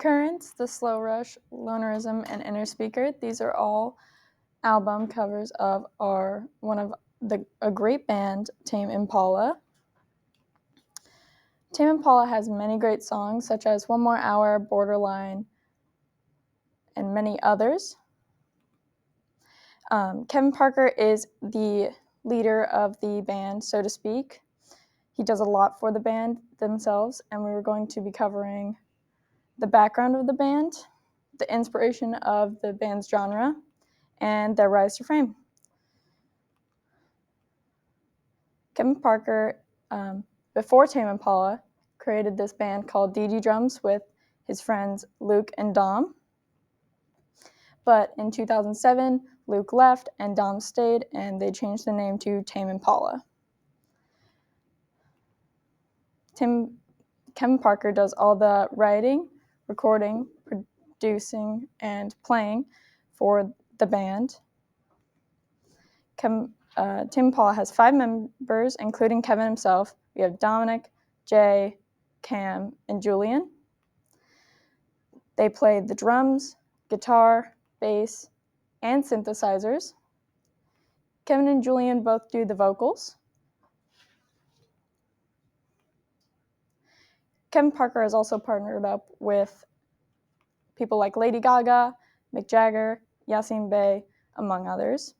Currents, The Slow Rush, Lonerism, and Inner Speaker. These are all album covers of a great band, Tame Impala. Tame Impala has many great songs, such as One More Hour, Borderline, and many others. Kevin Parker is the leader of the band, so to speak. He does a lot for the band themselves, and we were going to be covering the background of the band, the inspiration of the band's genre, and their rise to fame. Kevin Parker, before Tame Impala, created this band called DD Drums with his friends Luke and Dom. But in 2007, Luke left and Dom stayed, and they changed the name to Tame Impala. Kevin Parker does all the writing, recording, producing, and playing for the band. Tame Impala has 5 members, including Kevin himself. We have Dominic, Jay, Cam, and Julian. They play the drums, guitar, bass, and synthesizers. Kevin and Julian both do the vocals. Kevin Parker has also partnered up with people like Lady Gaga, Mick Jagger, Yasin Bey, among others.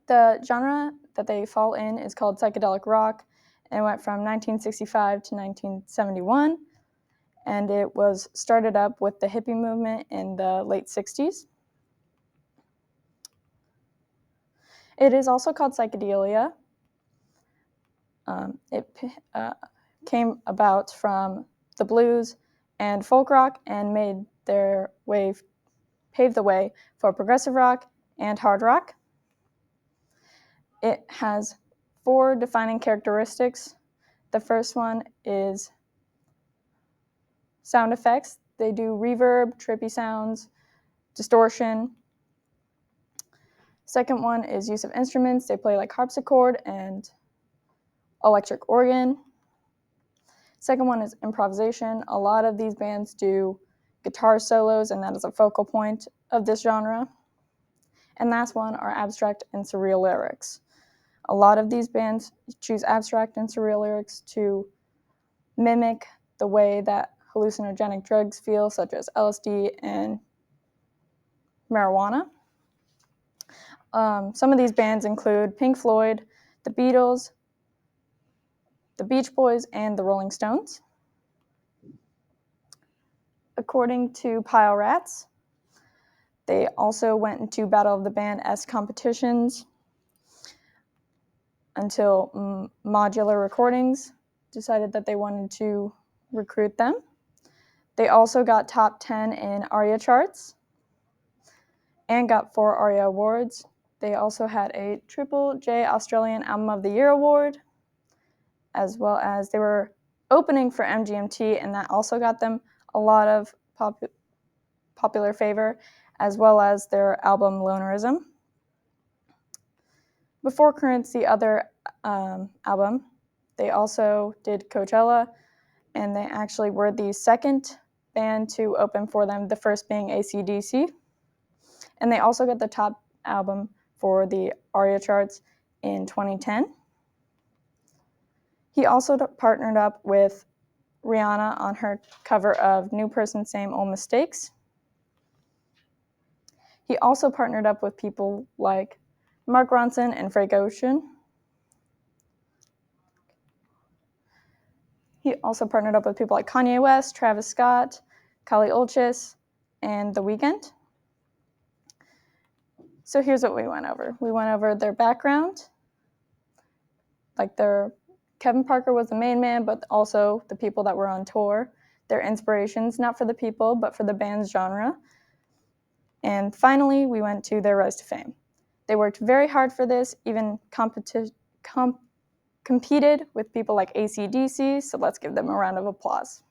The genre that they fall in is called psychedelic rock, and it went from 1965 to 1971, and it was started up with the hippie movement in the late 60s. It is also called psychedelia. It came about from the blues and folk rock and paved the way for progressive rock and hard rock. It has 4 defining characteristics. The first one is sound effects. They do reverb, trippy sounds, distortion. Second one is use of instruments. They play like harpsichord and electric organ. Second one is improvisation. A lot of these bands do guitar solos, and that is a focal point of this genre. And last one are abstract and surreal lyrics. A lot of these bands choose abstract and surreal lyrics to mimic the way that hallucinogenic drugs feel, such as LSD and marijuana. Some of these bands include Pink Floyd, the Beatles, the Beach Boys, and the Rolling Stones. According to Pile Rats, they also went into Battle of the Band-esque competitions until Modular Recordings decided that they wanted to recruit them. They also got top 10 in ARIA charts and got 4 ARIA awards. They also had a Triple J Australian Album of the Year award, as well as they were opening for MGMT, and that also got them a lot of popular favor, as well as their album Lonerism. Before Currents, the other album, they also did Coachella, and they actually were the second band to open for them, the first being AC/DC. And they also got the top album for the ARIA charts in 2010. He also partnered up with Rihanna on her cover of New Person, Same Old Mistakes. He also partnered up with people like Mark Ronson and Frank Ocean. He also partnered up with people like Kanye West, Travis Scott, Kali Uchis, and The Weeknd. So here's what we went over. We went over their background, Kevin Parker was the main man, but also the people that were on tour, their inspirations, not for the people, but for the band's genre. And finally, we went to their rise to fame. They worked very hard for this, even competed with people like AC/DC, so let's give them a round of applause.